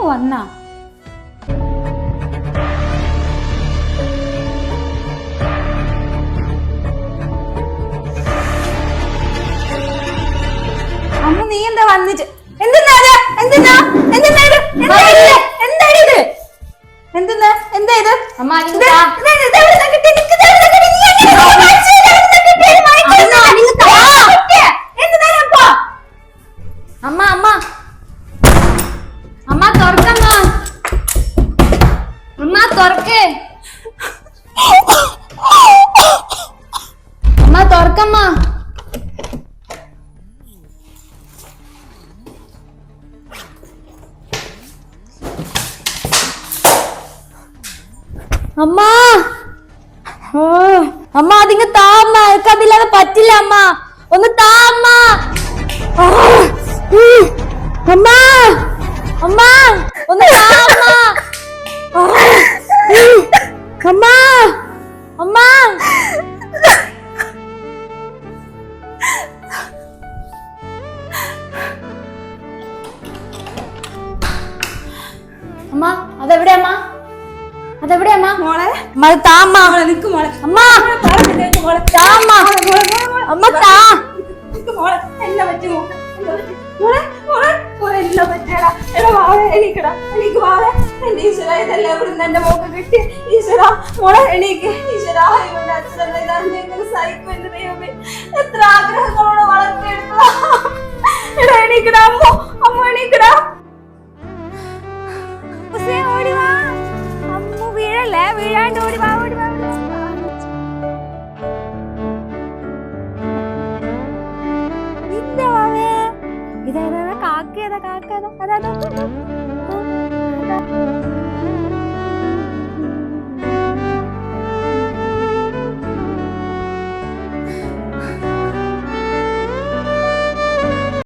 വന്നാ അമ്മ നീ എന്താ വന്നിട്ട് എന്താ എന്താ ഇത് അമ്മ അമ്മ അമ്മ അമ്മ തുറക്കമ്മ അമ്മ തുറക്കേ അമ്മ തുറക്കമ്മ അമ്മ അമ്മ അതിങ്ങ് താ അമ്മ എനിക്ക് അതില്ലാതെ പറ്റില്ല അമ്മ ഒന്ന് താ അമ്മ അമ്മ അമ്മ ഒന്ന് താ അമ്മ അമ്മ അമ്മ അമ്മ അതെവിടെ അമ്മ അതെവിടെ അമ്മ മോളെ മോളെ താ അമ്മ നിക്ക് മോളെ അമ്മ മോളെ താ അമ്മ അമ്മ താ നിക്ക് മോളെ എല്ലാം പറ്റി മോളെ മോളെ മോളെ എല്ലാം പറ്റിയടാ എടാ വാവേ എണീക്കടാ എനിക്ക് വാവേ എന്റെ ഈശ്വരാ ഇതെല്ലാം എവിടുന്ന് എന്റെ മോക്ക് കിട്ടി ഈശ്വരാ മോളെ എണീക്ക് ഈശ്വരാ ഇവന്റെ അച്ഛനല്ല ഇതാണ് എങ്ങനെ സഹിക്കും എന്റെ ദൈവമേ എത്ര ആഗ്രഹങ്ങളോട് വളർത്തിയെടുത്തതാ എടാ എണീക്കടാ അമ്മ അമ്മ എണീക്കടാ ഓടി വാ അമ്മ വീഴല്ലേ വീഴാണ്ട് ഓടി വാ ഓടി വാ ഇതാ കാക്കയതാ കാക്കയതാ അതാ